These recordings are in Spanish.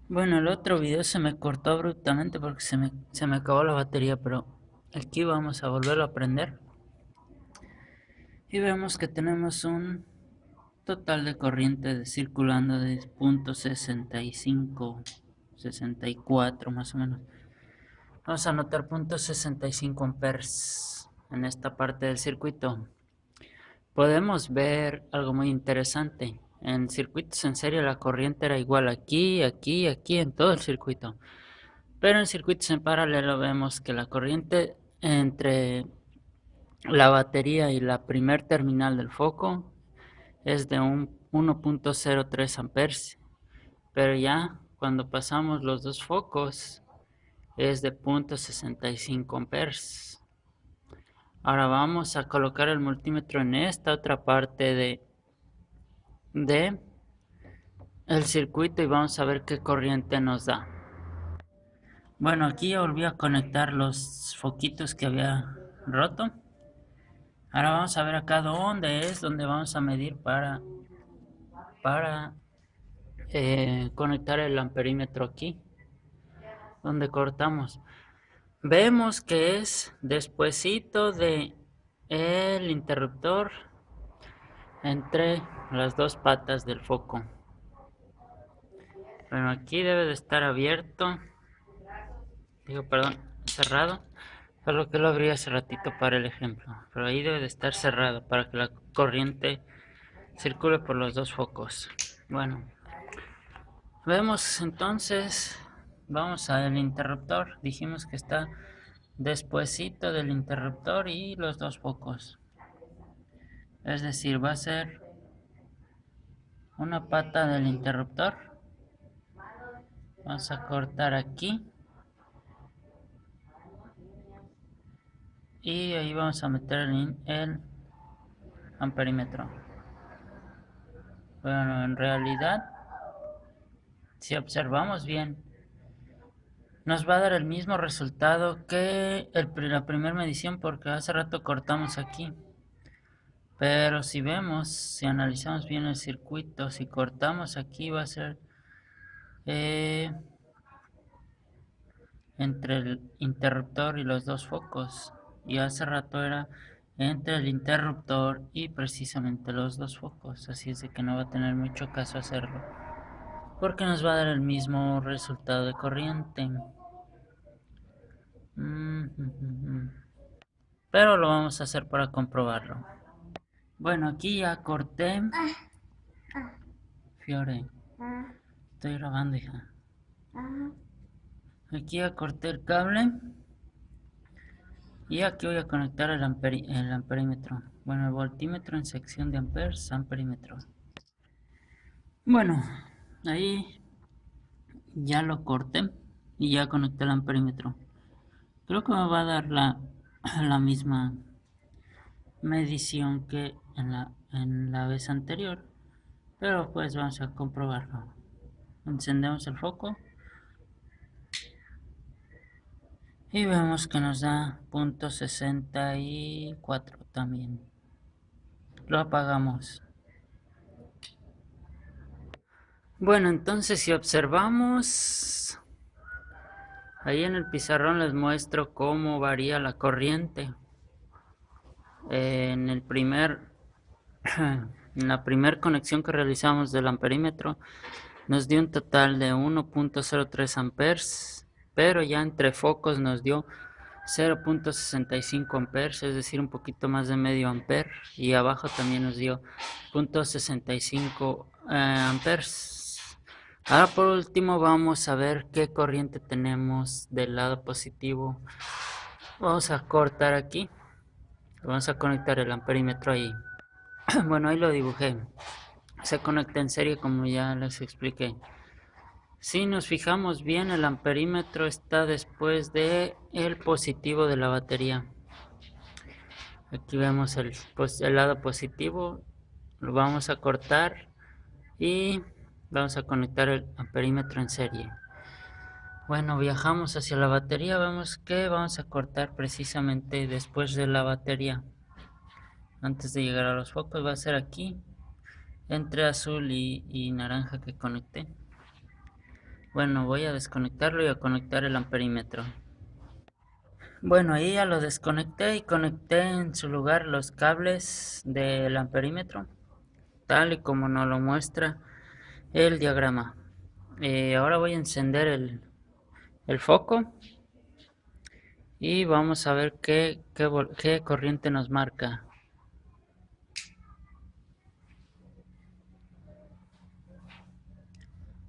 Bueno, el otro video se me cortó abruptamente porque se me acabó la batería, pero aquí vamos a volverlo a prender y vemos que tenemos un total de corriente circulando de punto 65, 64 más o menos. Vamos a anotar punto 65 amperes en esta parte del circuito. Podemos ver algo muy interesante. En circuitos en serie la corriente era igual aquí, aquí, aquí, en todo el circuito. Pero en circuitos en paralelo vemos que la corriente entre la batería y la primer terminal del foco es de un 1.03 amperes. Pero ya cuando pasamos los dos focos es de 0.65 amperes. Ahora vamos a colocar el multímetro en esta otra parte de el circuito y vamos a ver qué corriente nos da. Bueno, aquí ya volví a conectar los foquitos que había roto. Ahora vamos a ver acá dónde es donde vamos a medir para conectar el amperímetro aquí, donde cortamos. Vemos que es despuesito de el interruptor entre las dos patas del foco. Bueno, aquí debe de estar abierto, cerrado. Solo que lo abrí hace ratito para el ejemplo, pero ahí debe de estar cerrado para que la corriente circule por los dos focos. Bueno, vemos entonces, vamos al interruptor. Dijimos que está despuesito del interruptor y los dos focos. Es decir, va a ser una pata del interruptor. Vamos a cortar aquí. Y ahí vamos a meter el amperímetro. Bueno, en realidad, si observamos bien, nos va a dar el mismo resultado que la primera medición porque hace rato cortamos aquí. Pero si vemos, si analizamos bien el circuito, si cortamos aquí va a ser eh, entre el interruptor y los dos focos. Y hace rato era entre el interruptor y precisamente los dos focos. Así es de que no va a tener mucho caso hacerlo, porque nos va a dar el mismo resultado de corriente. Pero lo vamos a hacer para comprobarlo. Bueno, aquí ya corté. Fiore, estoy grabando, hija. Aquí ya corté el cable. Y aquí voy a conectar el amperímetro. Bueno, el voltímetro en sección de amperes, amperímetro. Bueno, ahí ya lo corté y ya conecté el amperímetro. Creo que me va a dar la misma medición que en la vez anterior, pero pues vamos a comprobarlo. Encendemos el foco y vemos que nos da .64 también. Lo apagamos. Bueno, entonces si observamos, ahí en el pizarrón les muestro cómo varía la corriente. En el en la primera conexión que realizamos del amperímetro nos dio un total de 1.03 amperes, pero ya entre focos nos dio 0.65 amperes, es decir, un poquito más de medio amper, y abajo también nos dio 0.65 amperes. Ahora por último vamos a ver qué corriente tenemos del lado positivo. Vamos a cortar aquí, vamos a conectar el amperímetro ahí. Bueno, ahí lo dibujé. Se conecta en serie como ya les expliqué. Si nos fijamos bien, el amperímetro está después de el positivo de la batería. Aquí vemos el lado positivo, lo vamos a cortar y vamos a conectar el amperímetro en serie. Bueno, viajamos hacia la batería, vemos que vamos a cortar precisamente después de la batería. Antes de llegar a los focos va a ser aquí, entre azul y naranja que conecté. Bueno, voy a desconectarlo y a conectar el amperímetro. Bueno, ahí ya lo desconecté y conecté en su lugar los cables del amperímetro, tal y como nos lo muestra el diagrama. Ahora voy a encender el foco y vamos a ver qué corriente nos marca.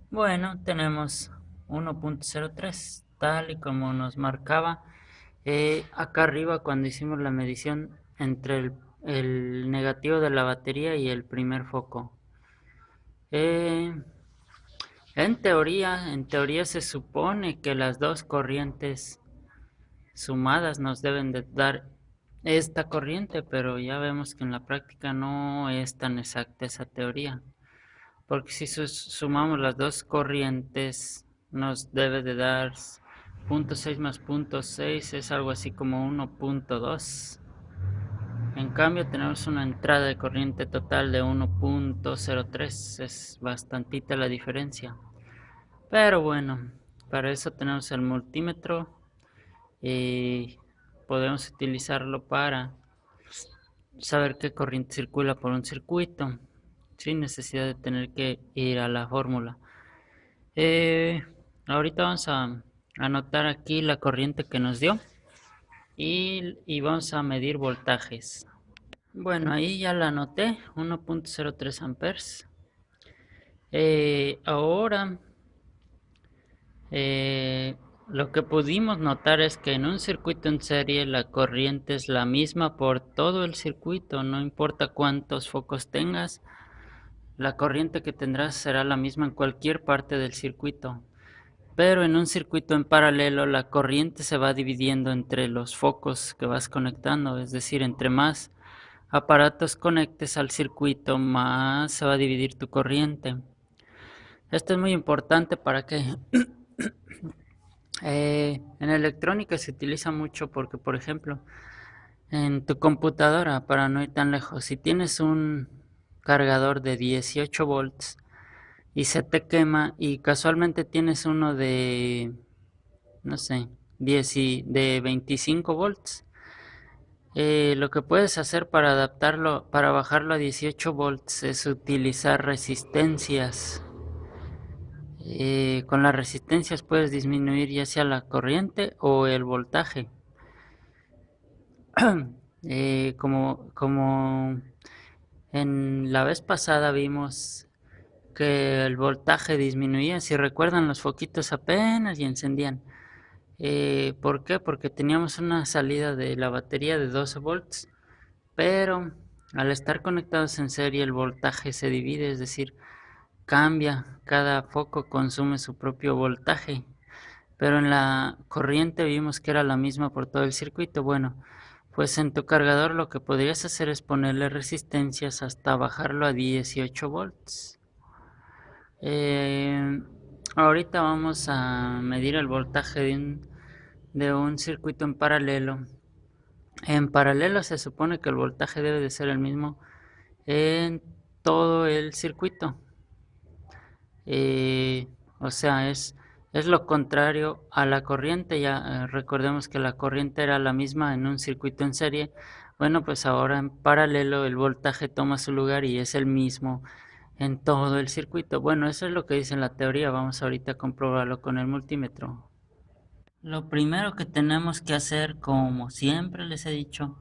Bueno, tenemos 1.03, tal y como nos marcaba acá arriba cuando hicimos la medición entre el negativo de la batería y el primer foco. Eh, en teoría se supone que las dos corrientes sumadas nos deben de dar esta corriente, pero ya vemos que en la práctica no es tan exacta esa teoría, porque si sumamos las dos corrientes nos debe de dar 0.6 más 0.6 es algo así como 1.2. En cambio tenemos una entrada de corriente total de 1.03, es bastantita la diferencia. Pero bueno, para eso tenemos el multímetro y podemos utilizarlo para saber qué corriente circula por un circuito sin necesidad de tener que ir a la fórmula. Eh, Ahorita vamos a anotar aquí la corriente que nos dio y vamos a medir voltajes. Bueno, ahí ya la anoté, 1.03 amperes. Ahora Eh, lo que pudimos notar es que en un circuito en serie la corriente es la misma por todo el circuito, no importa cuántos focos tengas, la corriente que tendrás será la misma en cualquier parte del circuito. Pero en un circuito en paralelo la corriente se va dividiendo entre los focos que vas conectando, es decir, entre más aparatos conectes al circuito, más se va a dividir tu corriente. Esto es muy importante para que en electrónica se utiliza mucho porque, por ejemplo, en tu computadora, para no ir tan lejos, si tienes un cargador de 18 volts y se te quema y casualmente tienes uno de, no sé, 10 de 25 volts, lo que puedes hacer para adaptarlo, para bajarlo a 18 volts es utilizar resistencias. Con las resistencias puedes disminuir ya sea la corriente o el voltaje. Como en la vez pasada vimos que el voltaje disminuía, si recuerdan los foquitos apenas y encendían. ¿Por qué? Porque teníamos una salida de la batería de 12 volts, pero al estar conectados en serie el voltaje se divide, es decir, cambia, cada foco consume su propio voltaje, pero en la corriente vimos que era la misma por todo el circuito. Bueno, pues en tu cargador lo que podrías hacer es ponerle resistencias hasta bajarlo a 18 volts. Eh, Ahorita vamos a medir el voltaje de un circuito en paralelo. En paralelo se supone que el voltaje debe de ser el mismo en todo el circuito. O sea, es lo contrario a la corriente. Ya recordemos que la corriente era la misma en un circuito en serie. Bueno, pues ahora en paralelo el voltaje toma su lugar y es el mismo en todo el circuito. Bueno, eso es lo que dice la teoría. Vamos ahorita a comprobarlo con el multímetro. Lo primero que tenemos que hacer, como siempre les he dicho,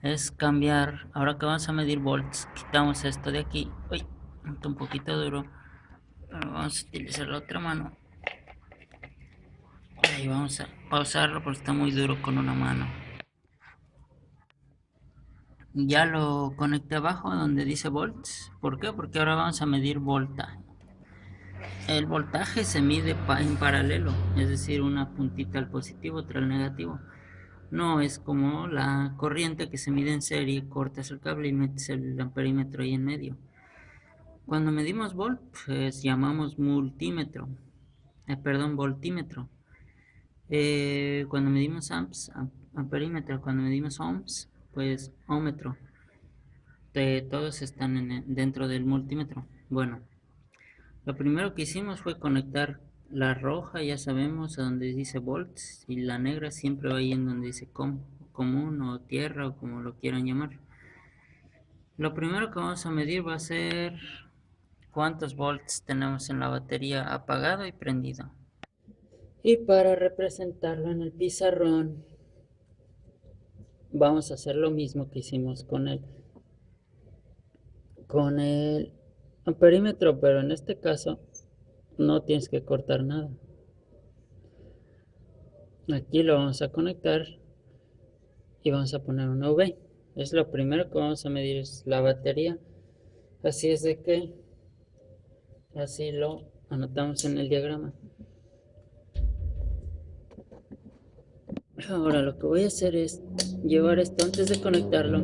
es cambiar. Ahora que vamos a medir volts, quitamos esto de aquí. Uy, está un poquito duro. Pero vamos a utilizar la otra mano. Ahí vamos a pausarlo porque está muy duro con una mano. Ya lo conecté abajo donde dice volts. ¿Por qué? Porque ahora vamos a medir voltaje. El voltaje se mide en paralelo, es decir, una puntita al positivo, otra al negativo. No es como la corriente que se mide en serie, cortas el cable y metes el amperímetro ahí en medio. Cuando medimos volt, pues llamamos multímetro, perdón, voltímetro. Cuando medimos amps, amperímetro. Cuando medimos ohms, pues ómetro. Todos están dentro del multímetro. Bueno, lo primero que hicimos fue conectar La roja ya sabemos a donde dice volts y la negra siempre va ahí en donde dice común o tierra o como lo quieran llamar. Lo primero que vamos a medir va a ser cuántos volts tenemos en la batería apagado y prendido. Y para representarlo en el pizarrón vamos a hacer lo mismo que hicimos con el amperímetro, pero en este caso no tienes que cortar nada. Aquí lo vamos a conectar y vamos a poner una V. Es lo primero que vamos a medir, es la batería. Así es de que así lo anotamos en el diagrama. Ahora lo que voy a hacer es llevar esto antes de conectarlo.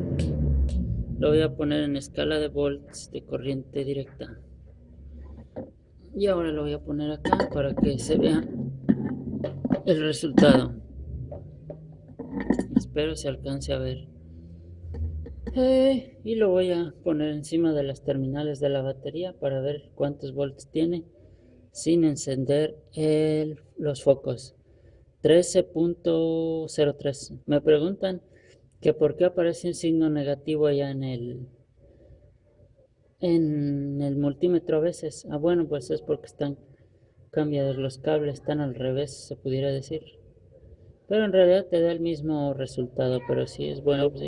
Lo voy a poner en escala de volts de corriente directa. Y ahora lo voy a poner acá para que se vea el resultado. Espero se alcance a ver. Y lo voy a poner encima de las terminales de la batería para ver cuántos volts tiene sin encender los focos. 13.03. Me preguntan que por qué aparece un signo negativo allá en el multímetro a veces. Bueno, pues es porque están cambiados los cables, están al revés, se pudiera decir. Pero en realidad te da el mismo resultado, pero sí es bueno